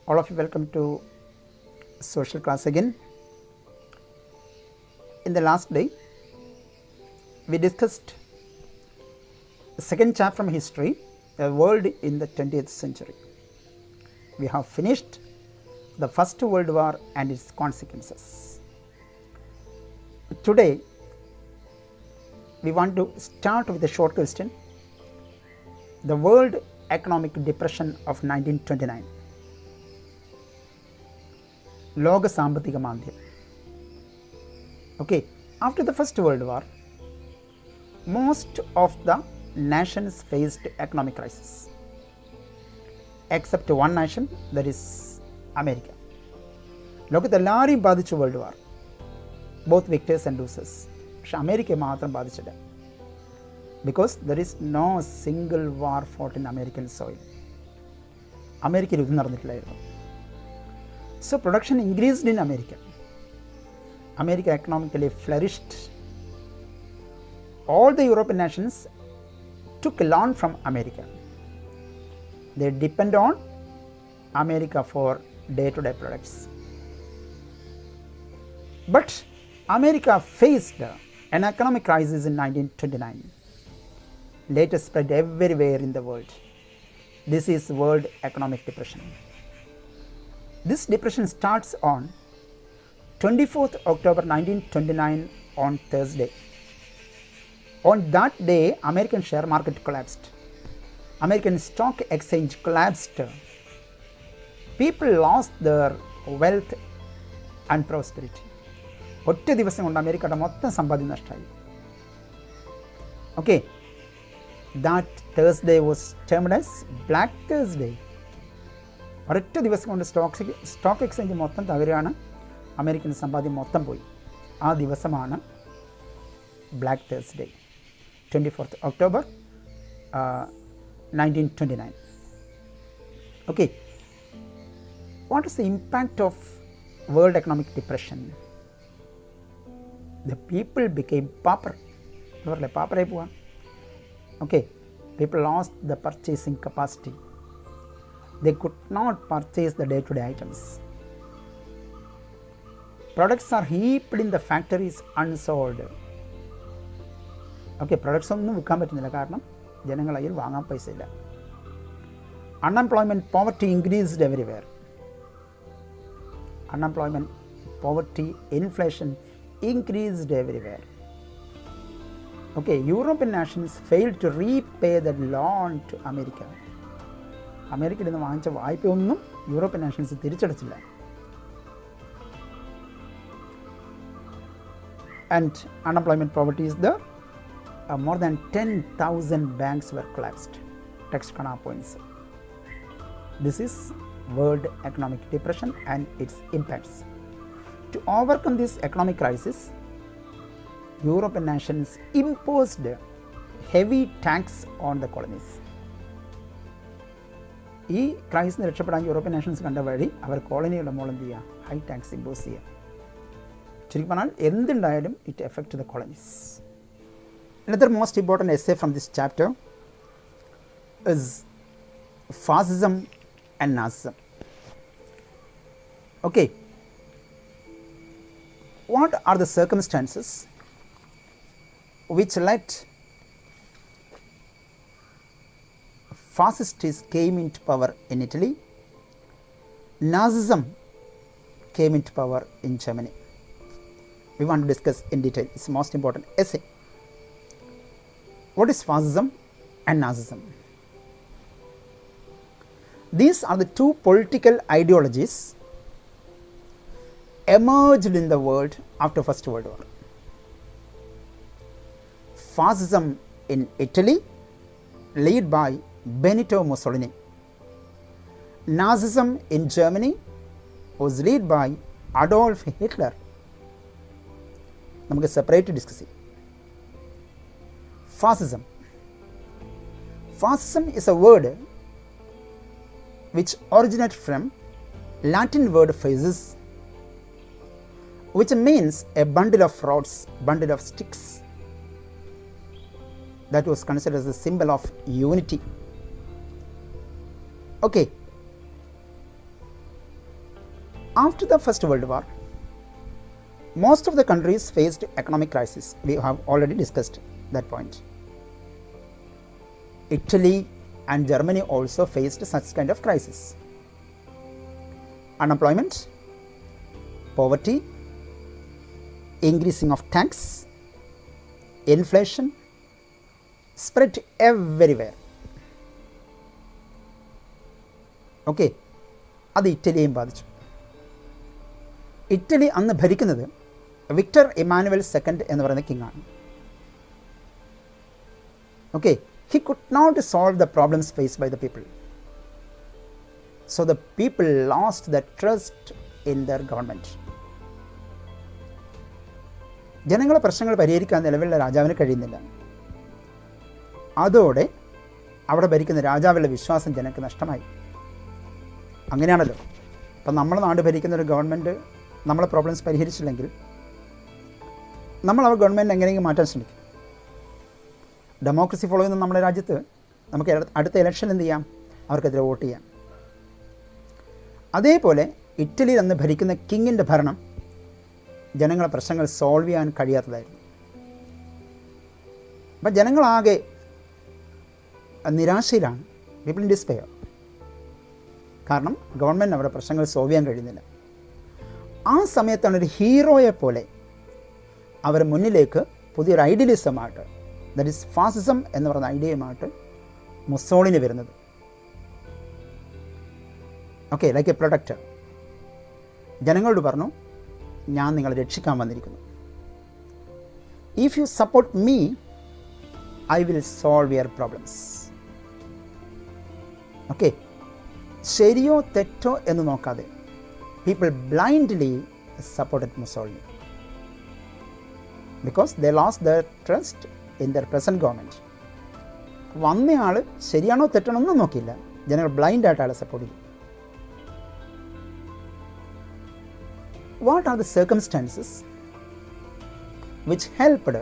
All of you, welcome to social class again. In the last day, we discussed the second chapter from history, a world in the 20th century. We have finished the First World War and its consequences. Today, we want to start with a short question. The World Economic Depression of 1929. ലോക സാമ്പത്തിക മാന്ദ്യം. Okay, after the First World War, most of the nations faced economic crisis, except one nation, that is America. ലോകത്തെ എല്ലാവരെയും ബാധിച്ചു world war, both victors and losers. പക്ഷെ അമേരിക്കയെ മാത്രം ബാധിച്ചില്ല. Because their is no single war fought in American soil. അമേരിക്കയിൽ യുദ്ധം നടന്നിട്ടില്ലായിരുന്നു. So production increased in America. America economically flourished. All the European nations took a loan from America. They depend on America for day-to-day products. But America faced an economic crisis in 1929. Later spread everywhere in the world. This is World Economic Depression. This depression starts on 24th October 1929 on Thursday. On that day, American share market collapsed. American stock exchange collapsed. People lost their wealth and prosperity. ഒറ്റ ദിവസം കൊണ്ട് അമേരിക്കയുടെ മൊത്തം സമ്പാദ്യം നഷ്ടമായി. Okay, that Thursday was termed as Black Thursday. ഒരൊറ്റ ദിവസം കൊണ്ട് സ്റ്റോക്ക് എക്സ്ചേഞ്ച് മൊത്തം തകരുകയാണ്. അമേരിക്കൻ സമ്പാദ്യം മൊത്തം പോയി. ആ ദിവസമാണ് black Thursday, 24th October 1929. Okay, what is the impact of World Economic Depression? The people became pauper. ഇവരല്ലേ പാപ്പറായി പോവാം. Okay, people lost the purchasing capacity. They could not purchase the day-to-day items. Products are heaped in the factories unsold. Okay, products ഒന്നും വിൽക്കാൻ പറ്റുന്നില്ല, കാരണം ജനങ്ങളതിൽ വാങ്ങാൻ പൈസ ഇല്ല. Unemployment, poverty increased everywhere. Unemployment, poverty, inflation increased everywhere. Okay, European nations failed to repay the loan to America. അമേരിക്കയിൽ നിന്ന് വാങ്ങിച്ച വായ്പയൊന്നും യൂറോപ്യൻ നാഷൻസ് തിരിച്ചടച്ചില്ല. And unemployment, poverty is there. More than 10,000 banks were collapsed. Text kana points. This is World Economic Depression and its impacts. To overcome this economic crisis, European nations imposed heavy tax on the colonies. ഈ ക്രൈസിന് രക്ഷപ്പെടാൻ European nations കണ്ട വഴി അവർ കോളനിയുടെ മുകളിൽ എന്ത് ചെയ്യുക, high tax impose ചെയ്യുക. ശരിക്കും പറഞ്ഞാൽ എന്തുണ്ടായാലും it effect the colonies. Another most important essay from this chapter is Fascism and Nazism. Okay, what are the circumstances which led Fascists came into power in Italy? Nazism came into power in Germany. We want to discuss in detail. It's the most important essay. What is Fascism and Nazism? These are the two political ideologies emerged in the world after First World War. Fascism in Italy, led by Benito Mussolini. Nazism in Germany was led by Adolf Hitler. നമുക്ക് separate discuss ചെയ്യാം. Fascism. Fascism is a word which originates from Latin word fasces, which means a bundle of rods, bundle of sticks. that was considered as a symbol of unity. Okay. After the First World War, most of the countries faced economic crisis. We have already discussed that point. Italy and Germany also faced such kind of crisis. Unemployment, poverty, increasing of tax, inflation spread everywhere. Okay, അത് ഇറ്റലിയെയും ബാധിച്ചു. Italy അന്ന് ഭരിക്കുന്നത് Victor Emmanuel second എന്ന് പറയുന്ന king ആണ്. Okay, he could not solve the problems faced by the people. So the people lost their trust in their government. ജനങ്ങളുടെ പ്രശ്നങ്ങൾ പരിഹരിക്കാൻ നിലവിലുള്ള രാജാവിന് കഴിയുന്നില്ല. അതോടെ അവിടെ ഭരിക്കുന്ന രാജാവിലുള്ള വിശ്വാസം ജനങ്ങൾക്ക് നഷ്ടമായി. അങ്ങനെയാണല്ലോ. അപ്പം നമ്മുടെ നാട് ഭരിക്കുന്ന ഒരു ഗവൺമെൻറ് നമ്മളെ പ്രോബ്ലംസ് പരിഹരിച്ചില്ലെങ്കിൽ നമ്മൾ അവർ ഗവൺമെൻറ് എങ്ങനെയെങ്കിലും മാറ്റാൻ ശ്രമിക്കും. ഡെമോക്രസി ഫോളോ ചെയ്യുന്ന നമ്മുടെ രാജ്യത്ത് നമുക്ക് അടുത്ത ഇലക്ഷൻ എന്ത് ചെയ്യാം? അവർക്കെതിരെ വോട്ട് ചെയ്യാം. അതേപോലെ ഇറ്റലിയിൽ അന്ന് ഭരിക്കുന്ന കിങ്ങിൻ്റെ ഭരണം ജനങ്ങളുടെ പ്രശ്നങ്ങൾ സോൾവ് ചെയ്യാൻ കഴിയാത്തതായിരുന്നു. അപ്പം ജനങ്ങളാകെ നിരാശയിലാണ്, പീപ്പിൾ ഇൻ ഡിസ്പെയർ. കാരണം ഗവൺമെൻറ് അവരുടെ പ്രശ്നങ്ങൾ സോൾവ് ചെയ്യാൻ കഴിയുന്നില്ല. ആ സമയത്താണ് ഒരു ഹീറോയെ പോലെ അവർ മുന്നിലേക്ക് പുതിയൊരു ഐഡിയലിസമായിട്ട്, ദാറ്റ് ഈസ് ഫാസിസം എന്ന് പറയുന്ന ഐഡിയയുമായിട്ട് മുസോളിനി വരുന്നത്. Okay, like a protector. ജനങ്ങളോട് പറഞ്ഞു, ഞാൻ നിങ്ങളെ രക്ഷിക്കാൻ വന്നിരിക്കുന്നു. If you support me, I will solve your problems. Okay, ശരിയോ തെറ്റോ എന്ന് നോക്കാതെ people blindly supported Mussolini because they lost their trust in their present government. വന്നയാൾ ശരിയാണോ തെറ്റാണോ ഒന്നും നോക്കിയില്ല, ജനങ്ങൾ ബ്ലൈൻഡായിട്ട് ആളെ സപ്പോർട്ട് ചെയ്തു. What are the circumstances which helped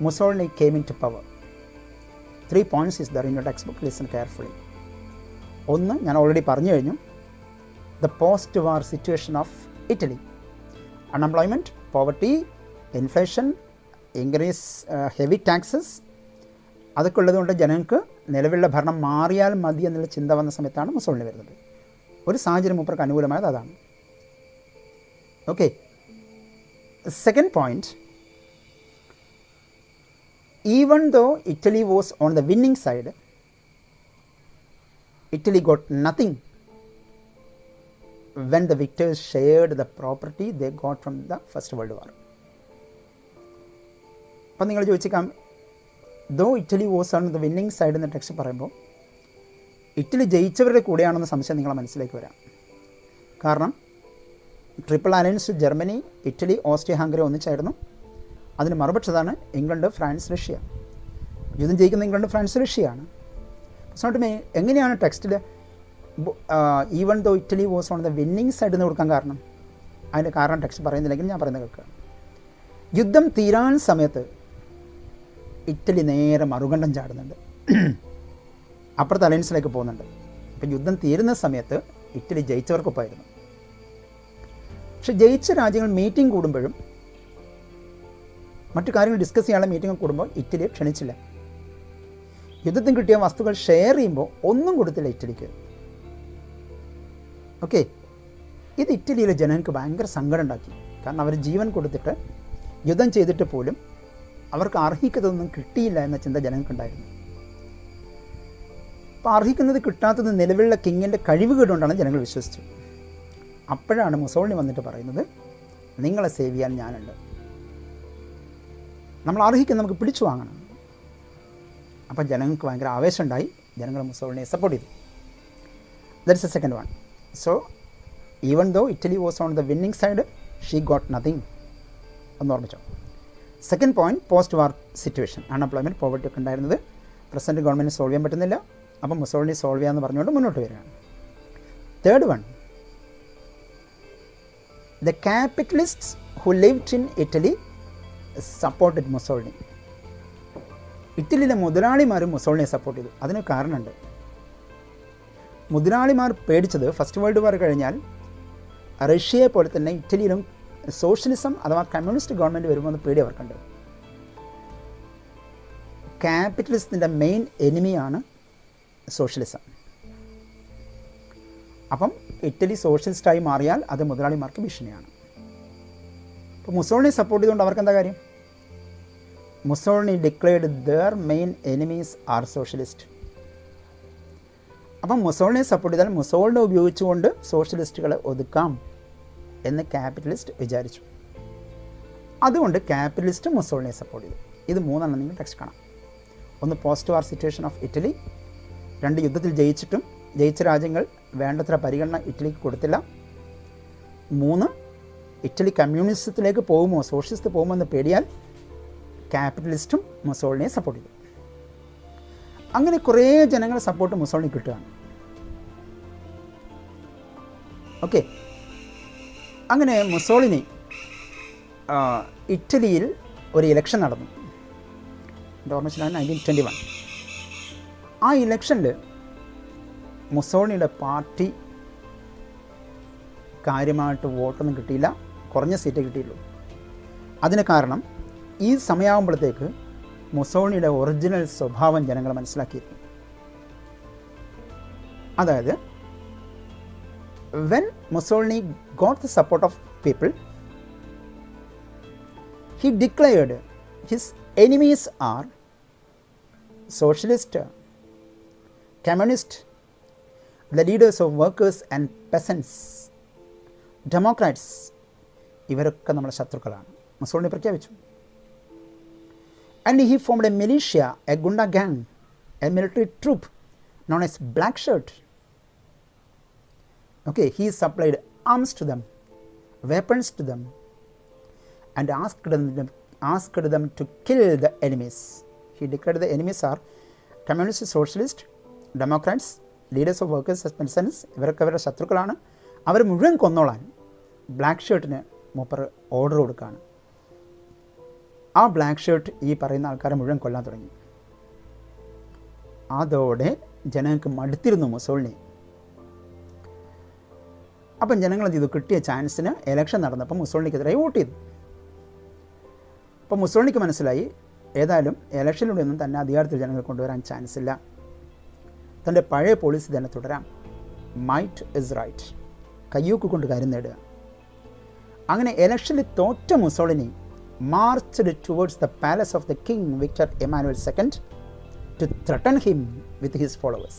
Mussolini came into power? 3 points is there in your textbook. Listen carefully. ഒന്ന് ഞാൻ ഓൾറെഡി പറഞ്ഞു കഴിഞ്ഞു, the post war situation of Italy. Unemployment, poverty, inflation, increase heavy taxes, അതൊക്കെ ഉള്ളതുകൊണ്ട് ജനങ്ങൾക്ക് നിലവിലുള്ള ഭരണം മാറിയാൽ മതി എന്നുള്ള ചിന്ത വന്ന സമയത്താണ് മുസോളിനി വരുന്നത്. ഒരു സാഹചര്യം മൂപ്പർക്ക് അനുകൂലമായത് അതാണ്. Okay, second point, even though Italy was on the winning side, Italy got nothing when the victors shared the property they got from the First World War. അപ്പം നിങ്ങൾ ചോദിച്ചേക്കാം, though Italy was on the winning side എന്ന text പറയുമ്പോൾ Italy ജയിച്ചവരുടെ കൂടെയാണെന്ന സംശയം നിങ്ങളെ മനസ്സിലേക്ക് വരാം. കാരണം triple alliance Germany, Italy, Austria, Hungary ഒന്നിച്ചായിരുന്നു. അതിന് മറുപക്ഷതാണ് ഇംഗ്ലണ്ട്, ഫ്രാൻസ്, റഷ്യ. യുദ്ധം ജയിക്കുന്ന ഇംഗ്ലണ്ട്, ഫ്രാൻസ്, റഷ്യയാണ്. സോട്ട് എങ്ങനെയാണ് ടെക്സ്റ്റിൽ even though Italy was on the winning side എന്ന് കൊടുക്കാൻ കാരണം? അതിൻ്റെ കാരണം ടെക്സ്റ്റ് പറയുന്നില്ലെങ്കിൽ ഞാൻ പറയുന്നത് കേൾക്കുക. യുദ്ധം തീരാൻ സമയത്ത് ഇറ്റലി നേരെ മറുകണ്ഠം ചാടുന്നുണ്ട്, അപ്പുറത്തെ അലയൻസിലേക്ക് പോകുന്നുണ്ട്. അപ്പം യുദ്ധം തീരുന്ന സമയത്ത് ഇറ്റലി ജയിച്ചവർക്കൊപ്പമായിരുന്നു. പക്ഷെ ജയിച്ച രാജ്യങ്ങൾ മീറ്റിംഗ് കൂടുമ്പോഴും മറ്റു കാര്യങ്ങൾ ഡിസ്കസ് ചെയ്യാനുള്ള മീറ്റിംഗ് കൂടുമ്പോൾ ഇറ്റലിയെ ക്ഷണിച്ചില്ല. യുദ്ധത്തിന് കിട്ടിയ വസ്തുക്കൾ ഷെയർ ചെയ്യുമ്പോൾ ഒന്നും കൊടുത്തില്ല ഇറ്റലിക്ക്. ഓക്കെ, ഇത് ഇറ്റലിയിലെ ജനങ്ങൾക്ക് ഭയങ്കര സങ്കടം ഉണ്ടാക്കി. കാരണം അവർ ജീവൻ കൊടുത്തിട്ട് യുദ്ധം ചെയ്തിട്ട് പോലും അവർക്ക് അർഹിക്കുന്നതൊന്നും കിട്ടിയില്ല എന്ന ചിന്ത ജനങ്ങൾക്കുണ്ടായിരുന്നു. അപ്പോൾ അർഹിക്കുന്നത് കിട്ടാത്തത് നിലവിലുള്ള കിങ്ങിൻ്റെ കഴിവുകേടുകൊണ്ടാണ് ജനങ്ങൾ വിശ്വസിച്ചു. അപ്പോഴാണ് മുസോളിനി വന്നിട്ട് പറയുന്നത്, നിങ്ങളെ സേവ് ചെയ്യാൻ ഞാനുണ്ട്, നമ്മൾ അർഹിക്കുന്നത് നമുക്ക് പിടിച്ചു വാങ്ങണം. അപ്പം ജനങ്ങൾക്ക് ഭയങ്കര ആവേശമുണ്ടായി, ജനങ്ങൾ മുസോളിനിയെ സപ്പോർട്ട് ചെയ്തു. That's a second one. So even though Italy was on the winning side, she got nothing എന്ന് ഓർമ്മിച്ചോ. Second point, post war situation, unemployment, poverty ഒക്കെ ഉണ്ടായിരുന്നത് പ്രസൻറ്റ് ഗവൺമെൻറ് സോൾവ് ചെയ്യാൻ പറ്റുന്നില്ല. അപ്പം മുസോളിനി സോൾവ് ചെയ്യാമെന്ന് പറഞ്ഞുകൊണ്ട് മുന്നോട്ട് വരികയാണ്. Third one, the capitalists who lived in Italy supported Mussolini. ഇറ്റലിയിലെ മുതലാളിമാരും മുസോളിനിയെ സപ്പോർട്ട് ചെയ്തു. അതിന് കാരണമുണ്ട്. മുതലാളിമാർ പേടിച്ചത് ഫസ്റ്റ് വേൾഡ് വാർ കഴിഞ്ഞാൽ റഷ്യയെ പോലെ തന്നെ ഇറ്റലിയിലും സോഷ്യലിസം അഥവാ കമ്മ്യൂണിസ്റ്റ് ഗവൺമെൻറ് വരുമെന്ന് പേടി അവർക്കുണ്ട്. ക്യാപിറ്റലിസത്തിൻ്റെ മെയിൻ എനിമിയാണ് സോഷ്യലിസം. അപ്പം ഇറ്റലി സോഷ്യലിസ്റ്റായി മാറിയാൽ അത് മുതലാളിമാർക്ക് ഭീഷണിയാണ്. അപ്പോൾ മുസോളിനി സപ്പോർട്ട് ചെയ്തുകൊണ്ട് അവർക്ക് എന്താ കാര്യം? Mussolini declared there main enemies R socialist. അപ്പം മുസോളിനിയെ സപ്പോർട്ട് ചെയ്താൽ മുസോളിനെ ഉപയോഗിച്ചുകൊണ്ട് സോഷ്യലിസ്റ്റുകളെ ഒതുക്കാം എന്ന് ക്യാപിറ്റലിസ്റ്റ് വിചാരിച്ചു. അതുകൊണ്ട് ക്യാപിറ്റലിസ്റ്റ് മുസോളിനിയെ സപ്പോർട്ട് ചെയ്തു. ഇത് മൂന്നെണ്ണം നിങ്ങൾ ടെക്സ്റ്റ് കാണാം. ഒന്ന് post war situation of Italy, 2 യുദ്ധത്തിൽ ജയിച്ച രാജ്യങ്ങൾ വേണ്ടത്ര പരിഗണന ഇറ്റലിക്ക് കൊടുത്തില്ല, 3 ഇറ്റലി കമ്മ്യൂണിസത്തിലേക്ക് പോകുമോ സോഷ്യലിസ്റ്റ് പോകുമോ എന്ന് പേടിയാൽ ക്യാപിറ്റലിസ്റ്റും മുസോളിനിയെ സപ്പോർട്ട് ചെയ്തു. അങ്ങനെ കുറേ ജനങ്ങൾ സപ്പോർട്ട് മുസോളിനി കിട്ടുകയാണ്. ഓക്കെ, അങ്ങനെ മുസോളിനി ഇറ്റലിയിൽ ഒരു ഇലക്ഷൻ നടന്നു. എൻ്റെ ഓർമ്മശരിയാണ് 1921. ആ ഇലക്ഷനിൽ മുസോളിനിയുടെ പാർട്ടി കാര്യമായിട്ട് വോട്ടൊന്നും കിട്ടിയില്ല, കുറഞ്ഞ സീറ്റേ കിട്ടിയുള്ളൂ. അതിന് കാരണം ഈ സമയമാകുമ്പോഴത്തേക്ക് മുസോളിനിയുടെ ഒറിജിനൽ സ്വഭാവം ജനങ്ങൾ മനസ്സിലാക്കിയിരുന്നു. അതായത് when Mussolini got the support of people, he declared his enemies are socialist, communist, the leaders of workers and peasants, Democrats. ഇവരൊക്കെ നമ്മുടെ ശത്രുക്കളാണ് മുസോളിനി പ്രഖ്യാപിച്ചു. And he formed a militia, a gunda gang, a military troop known as Black Shirt. Okay, he supplied arms to them, weapons to them, and asked them to kill the enemies. He declared the enemies are communist, socialist, Democrats, leaders of workers, peasants. ഇവരൊക്കെ അവരുടെ ശത്രുക്കളാണ്, അവർ മുഴുവൻ കൊന്നോളാൻ black ഷർട്ടിന് മൂപ്പർ order കൊടുക്കുകയാണ്. ആ black shirt ഈ പറയുന്ന ആൾക്കാരെ മുഴുവൻ കൊല്ലാൻ തുടങ്ങി. അതോടെ ജനങ്ങൾക്ക് മടുത്തിരുന്നു മുസോളിനി. അപ്പം ജനങ്ങൾ എന്ത് ചെയ്തു? കിട്ടിയ ചാൻസിന് ഇലക്ഷൻ നടന്നപ്പോൾ മുസോളിനിക്കെതിരെ വോട്ട് ചെയ്തു. അപ്പോൾ മുസോളിനിക്ക് മനസ്സിലായി ഏതായാലും ഇലക്ഷനിലൂടെ ഒന്നും തന്നെ അധികാരത്തിൽ ജനങ്ങൾ കൊണ്ടുവരാൻ ചാൻസ് ഇല്ല, തൻ്റെ പഴയ പോളിസി തന്നെ തുടരാം. മൈറ്റ് ഇസ് റൈറ്റ്, കയ്യൂക്ക് കൊണ്ട് കാര്യം നേടുക. അങ്ങനെ ഇലക്ഷനിൽ തോറ്റ Mussolini marched towards the palace of the king Victor Emmanuel II to threaten him with his followers.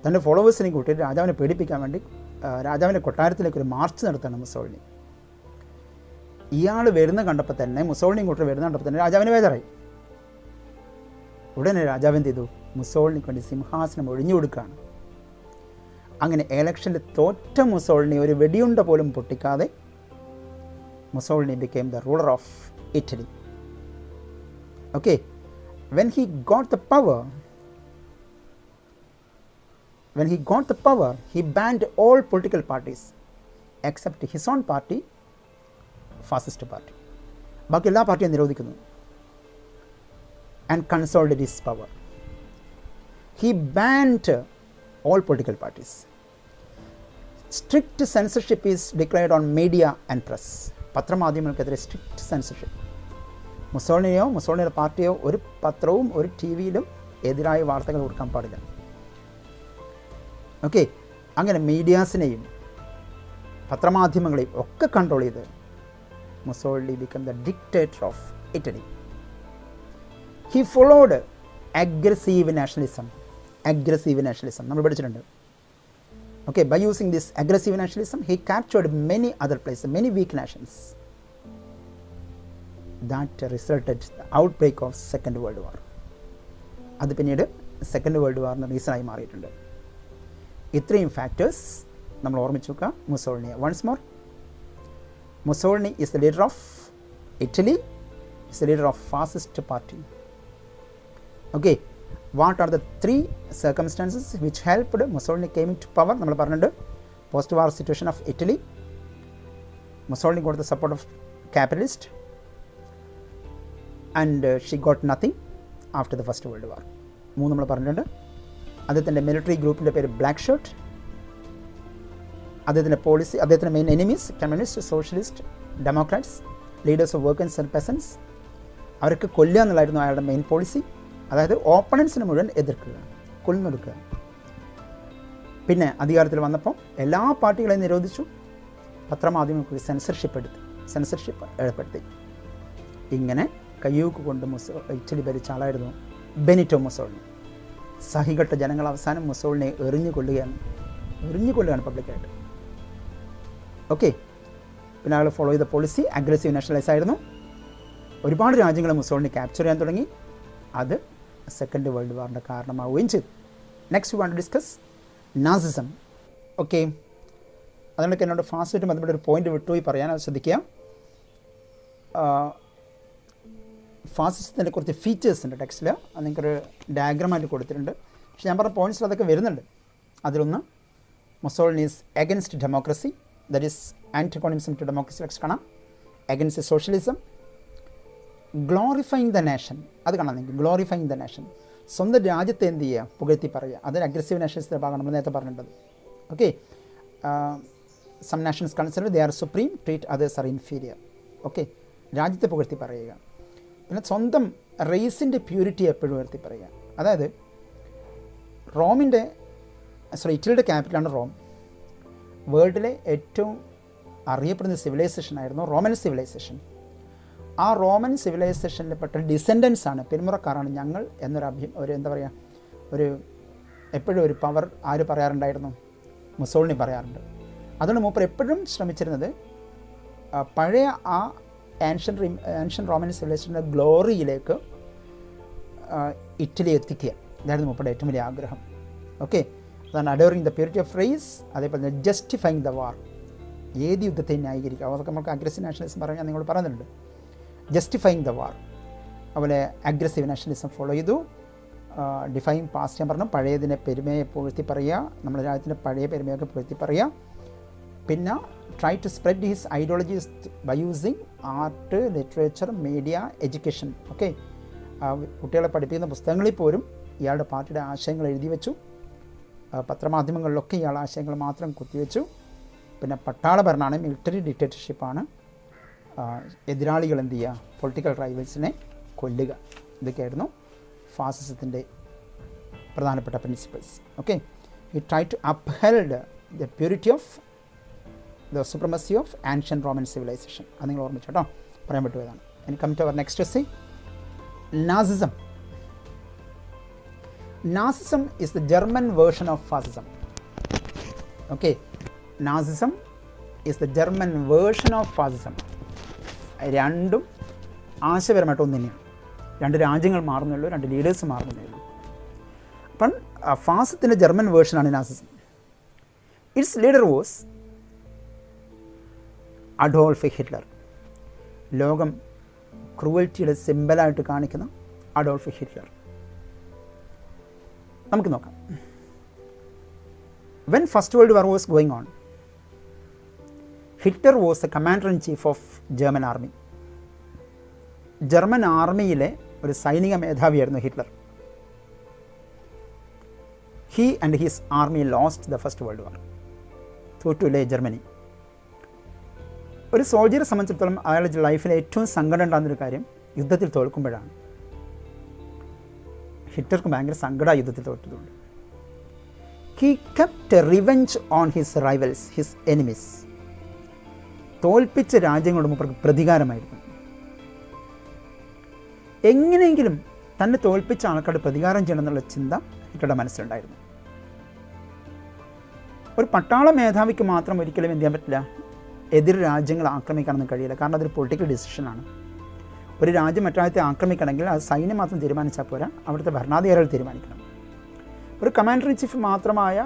തൻ്റെ ഫോളോവേഴ്സിനെ കൂട്ടിയിട്ട് രാജാവിനെ പേടിപ്പിക്കാൻ വേണ്ടി രാജാവിൻ്റെ കൊട്ടാരത്തിലേക്ക് ഒരു മാർച്ച് നടത്തണം മുസോളിനി. ഇയാൾ വരുന്ന കണ്ടപ്പോൾ തന്നെ, മുസോളിനി കൂട്ടർ വരുന്ന കണ്ടപ്പോൾ തന്നെ രാജാവിന് ബേജാറായി. ഉടനെ രാജാവ് എന്ത് ചെയ്തു? മുസോളിനിക്ക് വേണ്ടി സിംഹാസനം ഒഴിഞ്ഞു കൊടുക്കുകയാണ്. അങ്ങനെ ഇലക്ഷനിൽ തോറ്റ മുസോളിനി ഒരു വെടിയുണ്ട പോലും പൊട്ടിക്കാതെ Mussolini became the ruler of Italy. Okay, when he got the power, he banned all political parties except his own party, Fascist party. ബാക്കി എല്ലാ പാർട്ടിയും നിരോധിക്കുന്നു. And consolidated his power. He banned all political parties. Strict censorship is declared on media and press. പത്രമാധ്യമങ്ങൾക്കെതിരെ strict censorship. മുസോളിനിയോ മുസോളിനിയുടെ പാർട്ടിയോ ഒരു പത്രവും ഒരു ടി വിയിലും എതിരായ വാർത്തകൾ കൊടുക്കാൻ പാടില്ല. ഓക്കെ, അങ്ങനെ മീഡിയാസിനെയും പത്രമാധ്യമങ്ങളെയും ഒക്കെ കൺട്രോൾ ചെയ്ത് Mussolini became the dictator of Italy. He followed aggressive nationalism. നമ്മൾ പഠിച്ചിട്ടുണ്ട്. Okay, by using this aggressive nationalism, he captured many other places, many weak nations. That resulted in the outbreak of Second World War. അത് പിന്നീട് second world വാറിന് റീസണായി മാറിയിട്ടുണ്ട്. ഇത്രയും factors നമ്മൾ ഓർമ്മിച്ച് വെക്കുക മുസോളിനിയെ. Once more, Mussolini is the leader of Italy, is the leader of fascist party. Okay, what are the 3 circumstances which helped Mussolini came into power? നമ്മൾ പറഞ്ഞിട്ടുണ്ട് post war situation of Italy, Mussolini got the support of capitalist and she got nothing. after the First World War. മൂന്ന് നമ്മൾ പറഞ്ഞിട്ടുണ്ട്. അദ്ദേഹത്തിൻ്റെ military ഗ്രൂപ്പിൻ്റെ പേര് black shirt. അദ്ദേഹത്തിൻ്റെ policy, അദ്ദേഹത്തിൻ്റെ main enemies communist, socialist, democrats, leaders of workers and പെസൻസ്. അവർക്ക് കൊല്ലുക എന്നുള്ളതായിരുന്നു അയാളുടെ മെയിൻ പോളിസി. അതായത് ഓപ്പണൻസിന് മുഴുവൻ എതിർക്കുക, കൊല്ലുന്നൊടുക്കുക. പിന്നെ അധികാരത്തിൽ വന്നപ്പോൾ എല്ലാ പാർട്ടികളെയും നിരോധിച്ചു. പത്രമാധ്യമങ്ങൾക്ക് സെൻസർഷിപ്പ് ഏർപ്പെടുത്തി. ഇങ്ങനെ കയ്യൂക്ക് കൊണ്ട് ഇറ്റലി ഭരിച്ച ആളായിരുന്നു ബെനിറ്റോ മുസോളിനി. സഹികെട്ട ജനങ്ങൾ അവസാനം മുസോളിനെ എറിഞ്ഞു കൊല്ലുകയാണ് പബ്ലിക്കായിട്ട്. ഓക്കെ. പിന്നെ അയാൾ ഫോളോ ചെയ്ത പോളിസി അഗ്രസീവ് നാഷണലൈസ് ആയിരുന്നു. ഒരുപാട് രാജ്യങ്ങൾ മുസോളിനി ക്യാപ്ചർ ചെയ്യാൻ തുടങ്ങി. അത് സെക്കൻഡ് വേൾഡ് വാറിൻ്റെ കാരണമാവുകയും ചെയ്തു. Next we want to discuss Nazism. Okay. അതുകൊണ്ടൊക്കെ എന്നോട് ഫാസ്റ്റായിട്ട് ബന്ധപ്പെട്ട ഒരു പോയിന്റ് വിട്ടുപോയി പറയാൻ ശ്രദ്ധിക്കുക. ഫാസിസത്തിൻ്റെ കുറച്ച് ഫീച്ചേഴ്സ് ഉണ്ട് ടെക്സ്റ്റിൽ. അത് നിങ്ങൾക്കൊരു ഡയഗ്രമായിട്ട് കൊടുത്തിട്ടുണ്ട്. പക്ഷേ ഞാൻ പറഞ്ഞ പോയിൻറ്റ്സിൽ അതൊക്കെ വരുന്നുണ്ട്. അതിലൊന്ന് Mussolini is against democracy, that is antagonism to democracy. Text കാണാം. Against socialism, glorifying the nation. അത് കാണാം നിങ്ങൾക്ക്. ഗ്ലോറിഫൈങ് ദ നേഷൻ, സ്വന്തം രാജ്യത്തെ എന്ത് ചെയ്യുക, പുകഴ്ത്തി പറയുക. അതൊരു അഗ്രസീവ് നാഷൻസിൻ്റെ ഭാഗമാണ് നമ്മൾ നേരത്തെ പറഞ്ഞിട്ടുള്ളത്. Okay. Some nations consider they are supreme, treat others are inferior. Okay. രാജ്യത്തെ പുകഴ്ത്തി പറയുക. പിന്നെ സ്വന്തം റേസിൻ്റെ പ്യൂരിറ്റി എപ്പോഴും ഉയർത്തി പറയുക. അതായത് ഇറ്റലിയുടെ ക്യാപിറ്റലാണ് റോം. വേൾഡിലെ ഏറ്റവും അറിയപ്പെടുന്ന സിവിലൈസേഷനായിരുന്നു റോമൻ സിവിലൈസേഷൻ. ആ റോമൻ സിവിലൈസേഷനിൽപ്പെട്ട ഡിസെൻഡൻസ് ആണ്, പിന്മുറക്കാരാണ് ഞങ്ങൾ എന്നൊരു എന്താ പറയുക, എപ്പോഴും ഒരു പവർ ആര് പറയാറുണ്ടായിരുന്നു? മുസോളിനി പറയാറുണ്ട്. അതുകൊണ്ട് മൂപ്പർ എപ്പോഴും ശ്രമിച്ചിരുന്നത് പഴയ ആ ആൻഷ്യൻ റോമൻ സിവിലൈസേഷൻ്റെ ഗ്ലോറിയിലേക്ക് ഇറ്റലി എത്തിക്കുക. ഇതായിരുന്നു മൂപ്പരുടെ ഏറ്റവും വലിയ ആഗ്രഹം. ഓക്കെ. അതാണ് അഡോറിങ് ദ പ്യൂരിറ്റി ഓഫ് റേസ്. അതേപോലെ തന്നെ ജസ്റ്റിഫൈങ് ദ വാർ, ഏത് യുദ്ധത്തെയും ന്യായീകരിക്കുക. അതൊക്കെ നമുക്ക് അഗ്രസീവ് നാഷണലിസം പറയാൻ നിങ്ങൾ പറയുന്നുണ്ട്. Justifying the war. അതുപോലെ അഗ്രസീവ് നാഷണലിസം ഫോളോ ചെയ്തു. ഡിഫൈങ് പാസ്റ്റ് ഞാൻ പറഞ്ഞു, പഴയതിനെ പെരുമയെ പുകഴ്ത്തി പറയുക, നമ്മുടെ രാജ്യത്തിൻ്റെ പഴയ പെരുമയൊക്കെ പുകഴ്ത്തി പറയുക. പിന്നെ try to spread his ideologies by using art, literature, media, education. Okay. കുട്ടികളെ പഠിപ്പിക്കുന്ന പുസ്തകങ്ങളിൽ പോലും ഇയാളുടെ പാർട്ടിയുടെ ആശയങ്ങൾ എഴുതി വെച്ചു. പത്രമാധ്യമങ്ങളിലൊക്കെ ഇയാൾ ആശയങ്ങൾ മാത്രം കുത്തിവെച്ചു. പിന്നെ പട്ടാള ഭരണമാണ്, മിലിറ്ററി ഡിക്റ്റേറ്റർഷിപ്പാണ്. എതിരാളികൾ എന്ത് ചെയ്യുക, പൊളിറ്റിക്കൽ റൈവൽസിനെ കൊല്ലുക. ഇതൊക്കെയായിരുന്നു ഫാസിസത്തിൻ്റെ പ്രധാനപ്പെട്ട principles. Okay. He try to upheld the purity of the supremacy of ancient Roman civilization. അത് നിങ്ങൾ ഓർമ്മിച്ചു കേട്ടോ, പറയാൻ പറ്റുന്നതാണ്. ഇനി come to our next essay, Nazism. Nazism is the German version of fascism. Okay. Nazism is the German version of fascism. രണ്ടും ആശയപരമായിട്ട് ഒന്ന് തന്നെയാണ്. രണ്ട് രാജ്യങ്ങൾ മാറുന്നുള്ളൂ, രണ്ട് ലീഡേഴ്സ് മാറുന്നുള്ളൂ. അപ്പം ഫാസിസത്തിൻ്റെ ജർമ്മൻ വേർഷനാണ് Nazism. Its leader was Adolf Hitler. ലോകം ക്രൂവൽറ്റിയുടെ സിമ്പലായിട്ട് കാണിക്കുന്ന അഡോൾഫ് ഹിറ്റ്ലർ. നമുക്ക് നോക്കാം. When First World War was going on, Hitler was the commander-in-chief of German army. German ആർമിയിലെ ഒരു സൈനിക മേധാവിയായിരുന്നു Hitler. He and his army lost the First World War. തോറ്റുല്ലേ ജർമ്മനി. ഒരു സോൾജിയറെ സംബന്ധിച്ചിടത്തോളം അയാളുടെ ലൈഫിലെ ഏറ്റവും സങ്കടം ഉണ്ടാകുന്നൊരു കാര്യം യുദ്ധത്തിൽ തോൽക്കുമ്പോഴാണ്. ഹിറ്റ്ലർക്ക് ഭയങ്കര സങ്കട യുദ്ധത്തിൽ തോറ്റതുകൊണ്ട്. He kept revenge on his rivals, his enemies. തോൽപ്പിച്ച രാജ്യങ്ങളുടെ മുമ്പ് പ്രതികാരമായിരുന്നു. എങ്ങനെയെങ്കിലും തന്നെ തോൽപ്പിച്ച ആൾക്കാരുടെ പ്രതികാരം ചെയ്യണം എന്നുള്ള ചിന്ത ഹിറ്റ്ലറുടെ മനസ്സിലുണ്ടായിരുന്നു. ഒരു പട്ടാള മേധാവിക്ക് മാത്രം ഒരിക്കലും എന്ത് ചെയ്യാൻ പറ്റില്ല, എതിർ രാജ്യങ്ങൾ ആക്രമിക്കാനൊന്നും കഴിയില്ല. കാരണം അതൊരു പൊളിറ്റിക്കൽ ഡിസിഷനാണ്. ഒരു രാജ്യം മറ്റൊരാജ്യത്തെ ആക്രമിക്കണമെങ്കിൽ അത് സൈന്യം മാത്രം തീരുമാനിച്ചാൽ പോരാ, അവിടുത്തെ ഭരണാധികാരികൾ തീരുമാനിക്കണം. ഒരു കമാൻഡർ ഇൻ ചീഫ് മാത്രമായ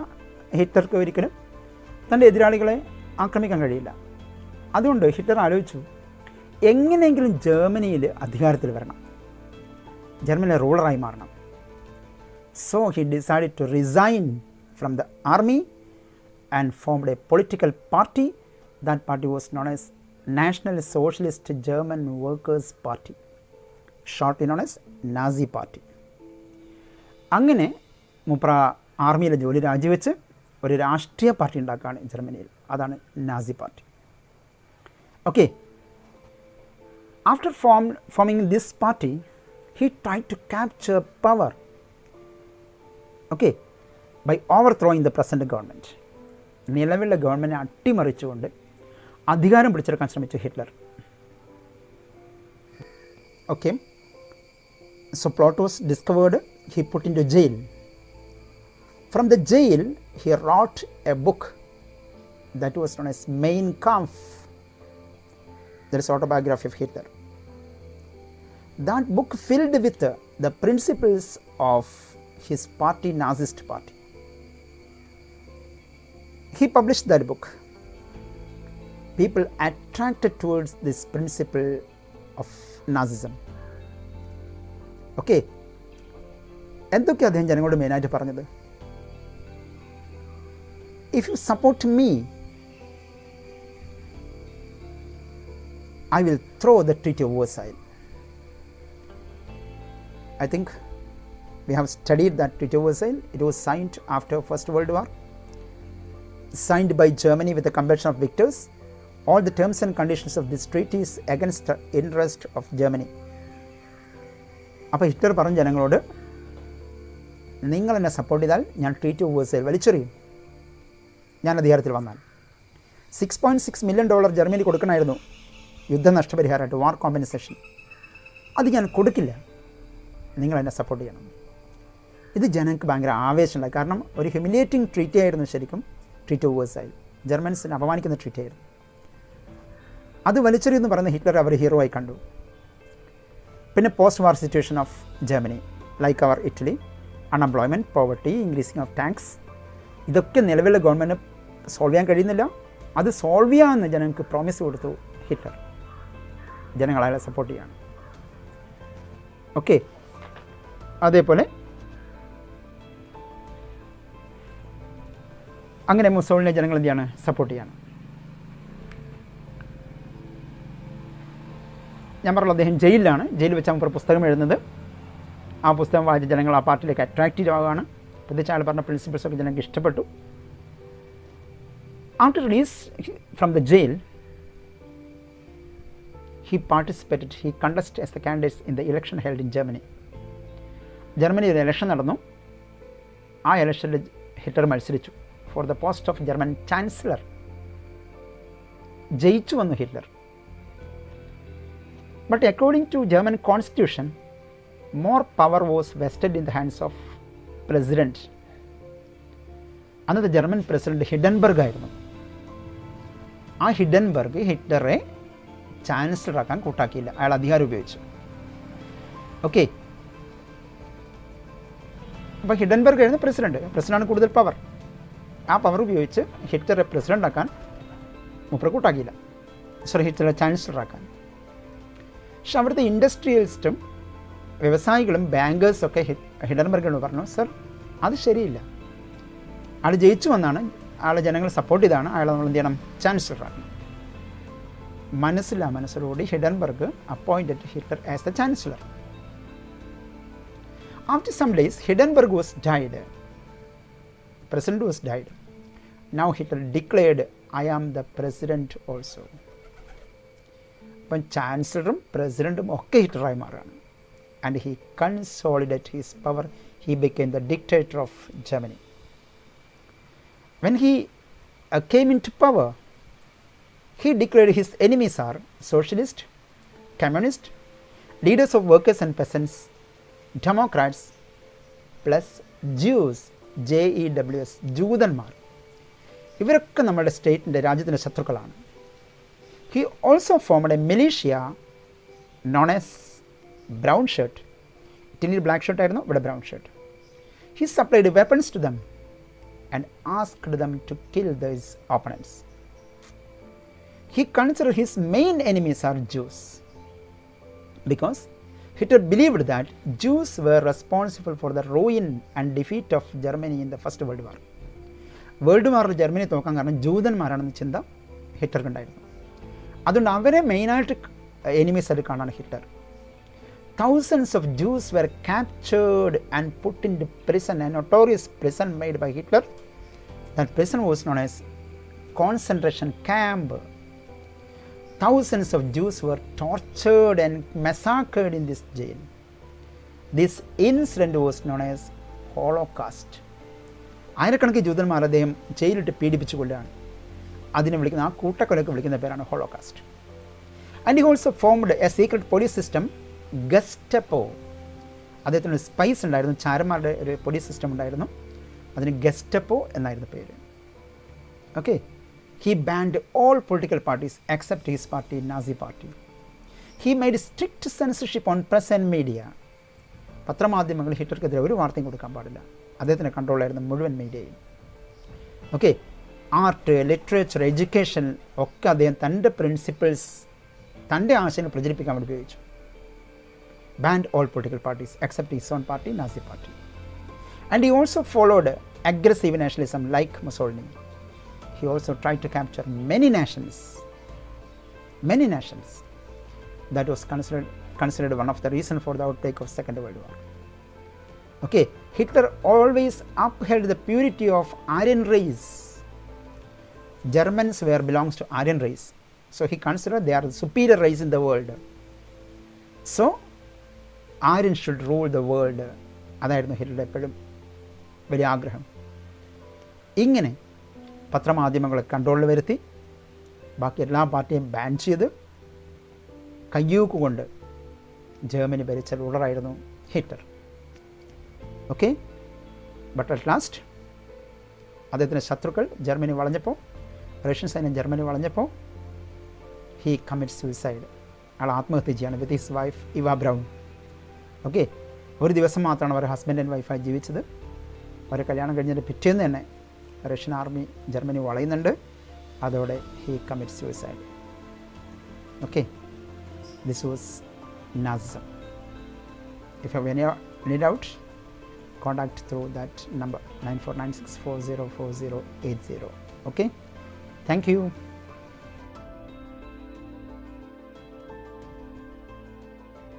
ഹിറ്റ്ലർക്ക് ഒരിക്കലും തൻ്റെ എതിരാളികളെ ആക്രമിക്കാൻ കഴിയില്ല. അതുകൊണ്ട് ഹിറ്റ്ലർ ആലോചിച്ചു, എങ്ങനെയെങ്കിലും ജർമ്മനിയിൽ അധികാരത്തിൽ വരണം, ജർമ്മനിയിലെ റൂളറായി മാറണം. So he decided to resign from the army and formed a political party. That party was known as National Socialist German Workers' Party, shortly known as Nazi Party. അങ്ങനെ മൂപ്പർ ആർമിയിലെ ജോലി രാജിവെച്ച് ഒരു രാഷ്ട്രീയ പാർട്ടി ഉണ്ടാക്കുകയാണ് ജർമ്മനിയിൽ. അതാണ് Nazi party. Okay, after forming this party he tried to capture power, okay, by overthrowing the present government. നിലവിലുള്ള ഗവൺമെൻറ്റിനെ അട്ടിമറിച്ചുകൊണ്ട് അധികാരം പിടിച്ചെടുക്കാൻ ശ്രമിച്ചു Hitler. Okay, so plot was discovered, he put into jail. From the jail he wrote a book that was known as Mein Kampf. That is autobiography of Hitler. That book filled with the principles of his party, Nazist party. He published that book. People attracted towards this principle of Nazism. Okay, എന്തൊക്കെ അദ്ദേഹം ജനങ്ങളോട് മെയിനായിട്ട് പറഞ്ഞത്? If you support me, I will throw the treaty of Versailles. I think we have studied that treaty of Versailles. It was signed after First World War, signed by Germany with the compulsion of victors. All the terms and conditions of this treaty is against the interest of Germany. അപ്പോൾ Hitler പറഞ്ഞ ജനങ്ങളോട്, നിങ്ങൾ എന്നെ support ചെയ്താൽ ഞാൻ treaty of വേഴ്സൈൽ വലിച്ചെറിയും, ഞാൻ അധികാരത്തിൽ വന്നാൽ. $6.6 million ജർമ്മനി കൊടുക്കണമായിരുന്നു യുദ്ധനഷ്ടപരിഹാരമായിട്ട്, വാർ കോമ്പൻസേഷൻ. അത് ഞാൻ കൊടുക്കില്ല, നിങ്ങൾ എന്നെ സപ്പോർട്ട് ചെയ്യണം. ഇത് ജനങ്ങൾക്ക് ഭയങ്കര ആവേശമുണ്ടായി. കാരണം ഒരു ഹ്യൂമിലിയേറ്റിംഗ് ട്രീറ്റി ആയിരുന്നു ശരിക്കും ട്രീറ്റി ഓഫ് വേഴ്സൈൽ. ജർമ്മൻസിനെ അപമാനിക്കുന്ന ട്രീറ്റി ആയിരുന്നു. അത് വലിച്ചെറിയെന്ന് പറയുന്ന ഹിറ്റ്ലർ അവർ ഹീറോ ആയി കണ്ടു. പിന്നെ post war situation of Germany, like അവർ Italy, unemployment, poverty, increasing of tax, ഇതൊക്കെ നിലവിലെ ഗവൺമെൻറ് സോൾവ് ചെയ്യാൻ കഴിയുന്നില്ല. അത് സോൾവ് ചെയ്യാമെന്ന് ജനങ്ങൾക്ക് പ്രോമിസ് കൊടുത്തു ഹിറ്റ്ലർ. ജനങ്ങൾ അയാളെ സപ്പോർട്ട് ചെയ്യാണ്. ഓക്കെ, അതേപോലെ അങ്ങനെ മുസോളിനെ ജനങ്ങൾ എന്ത് ചെയ്യാണ്? സപ്പോർട്ട് ചെയ്യാണ്. ഞാൻ പറഞ്ഞു അദ്ദേഹം ജയിലിലാണ്. ജയിലിൽ വെച്ച് അവർ പുസ്തകം എഴുതുന്നത്. ആ പുസ്തകം വായിച്ച ജനങ്ങൾ ആ പാർട്ടിയിലേക്ക് അട്രാക്റ്റീവ് ആവുകയാണ്. പ്രത്യേകിച്ച് അയാൾ പറഞ്ഞ പ്രിൻസിപ്പിൾസൊക്കെ ജനങ്ങൾക്ക് ഇഷ്ടപ്പെട്ടു. After release from the jail, he participated, he contested as the candidates in the election held in Germany. ജർമ്മനിയിൽ ഒരു ഇലക്ഷൻ നടന്നു. ആ ഇലക്ഷനിൽ ഹിറ്റ്ലർ മത്സരിച്ചു for the post of German chancellor. ജയിച്ചു വന്നു Hitler. But according to German constitution, more power was vested in the hands of president. അന്നത്തെ German president Hindenburg ആയിരുന്നു. ആ ഹിഡൻബർഗ് ഹിറ്റ്ലറെ ചാൻസലറാക്കാൻ കൂട്ടാക്കിയില്ല, അയാൾ അധികാരം ഉപയോഗിച്ചു. ഓക്കെ, അപ്പോൾ ഹിഡൻബർഗ് ആയിരുന്നു പ്രസിഡൻ്റാണ് കൂടുതൽ പവർ. ആ പവർ ഉപയോഗിച്ച് ഹിറ്റ്ലറെ പ്രസിഡൻ്റാക്കാൻ മൂപ്പർ കൂട്ടാക്കിയില്ല, ഹിറ്റ്ലറെ ചാൻസലറാക്കാൻ. പക്ഷെ അവിടുത്തെ ഇൻഡസ്ട്രിയലിസ്റ്റും വ്യവസായികളും ബാങ്കേഴ്സൊക്കെ ഹിഡൻബർഗിനോട് പറഞ്ഞു, സർ അത് ശരിയില്ല, ആൾ ജയിച്ചു വന്നാണ്, ആളെ ജനങ്ങൾ സപ്പോർട്ട് ചെയ്താണ്, അയാളെ നമ്മൾ എന്ത് ചെയ്യണം? ചാൻസലറാക്കണം. മനസ്സിലോടി Hindenburg appointed Hitler as the chancellor. After some days, Hindenburg was died. President was died. Now Hitler declared, I am the president also. അപ്പം ചാൻസലറും പ്രസിഡൻറ്റും ഒക്കെ ഹിറ്റ്ലറായി മാറുകയാണ്. And he consolidated his power. He became the dictator of Germany. When he came into power, he declared his enemies are socialist, communist, leaders of workers and peasants, Democrats plus Jews, JEWS, ജൂതന്മാർ. ഇവരൊക്കെ നമ്മുടെ സ്റ്റേറ്റിൻ്റെ രാജ്യത്തിൻ്റെ ശത്രുക്കളാണ്. He also formed a militia known as brown shirt. ഇറ്റലിയിൽ black shirt ആയിരുന്നു, ഇവിടെ brown shirt. He supplied weapons to them and asked them to kill these opponents. He considered his main enemies are Jews because Hitler believed that Jews were responsible for the ruin and defeat of Germany in the First World War. World വാറിൽ Germany തോക്കാൻ കാരണം ജൂതന്മാരാണെന്ന ചിന്ത ഹിറ്റ്ലർക്കുണ്ടായിരുന്നു. അതുകൊണ്ട് അവരെ മെയിനായിട്ട് enemies ആയിട്ട് കാണാണ് Hitler. thousands of Jews were captured and put into prison, a notorious prison made by Hitler. That prison was known as concentration camp. Thousands of Jews were tortured and massacred in this jail. This incident was known as Holocaust. ആയിരക്കണക്കിന് ജൂതന്മാർ അദ്ദേഹം ജയിലിട്ട് പീഡിപ്പിച്ചു കൊല്ലുകയാണ്. അതിനെ വിളിക്കുന്ന, ആ കൂട്ടക്കൊലക്ക് വിളിക്കുന്ന പേരാണ് Holocaust. And he also formed A secret police system, Gestapo. അദ്ദേഹത്തിന് ഒരു സ്പൈസ് ഉണ്ടായിരുന്നു, ചാരന്മാരുടെ ഒരു പോലീസ് സിസ്റ്റം ഉണ്ടായിരുന്നു, അതിന് ഗെസ്റ്റപ്പോ എന്നായിരുന്നു പേര്. Okay. He banned all political parties except his party, Nazi party. He made strict censorship on press and media. പത്രമാധ്യമങ്ങൾ ഹിറ്റ്ലർക്കെതിരെ ഒരു വാർത്തയും കൊടുക്കാൻ പാടില്ല. അദ്ദേഹത്തിൻ്റെ കൺട്രോളായിരുന്നു മുഴുവൻ മീഡിയയും. ഓക്കെ. ആർട്ട്, ലിറ്ററേച്ചർ, എഡ്യൂക്കേഷൻ ഒക്കെ അദ്ദേഹം തൻ്റെ പ്രിൻസിപ്പിൾസ്, തൻ്റെ ആശയങ്ങൾ പ്രചരിപ്പിക്കാൻ വേണ്ടി ഉപയോഗിച്ചു. Banned all political parties except his own party, Nazi party. And he also followed aggressive nationalism like Mussolini. He also tried to capture many nations. That was considered one of the reasons for the outbreak of Second World War. Okay, Hitler always upheld the purity of Aryan race. Germans belongs to Aryan race, so he considered they are the superior race in the world. So Aryan should rule the world. അതായിരുന്നു ഹിറ്റ്ലറുടെ എപ്പോഴും വലിയ ആഗ്രഹം. ഇങ്ങനെ പത്രമാധ്യമങ്ങളെ കൺട്രോളിൽ വരുത്തി ബാക്കി എല്ലാ പാർട്ടിയും ബാൻ ചെയ്ത് കയ്യൂക്കുകൊണ്ട് ജർമ്മനി ഭരിച്ച റൂളറായിരുന്നു Hitler. Okay. But at last അദ്ദേഹത്തിൻ്റെ ശത്രുക്കൾ ജർമ്മനി വളഞ്ഞപ്പോൾ, റഷ്യൻ സൈന്യം ജർമ്മനി വളഞ്ഞപ്പോൾ, ഹീ കമ്മിറ്റ് സൂയിസൈഡ്. അയാൾ ആത്മഹത്യ ചെയ്യാണ് with his wife Eva Braun. Okay. ഒരു ദിവസം മാത്രമാണ് അവർ ഹസ്ബൻഡ് ആൻഡ് വൈഫായി ജീവിച്ചത്. അവർ കല്യാണം കഴിഞ്ഞതിൻ്റെ പിറ്റേന്ന് തന്നെ റഷ്യൻ ആർമി ജർമ്മനി വളയുന്നുണ്ട്. അതോടെ he commit suicide. Okay. This was Nazism. If you have any doubt, contact through that number 9496404080. Okay. Thank you.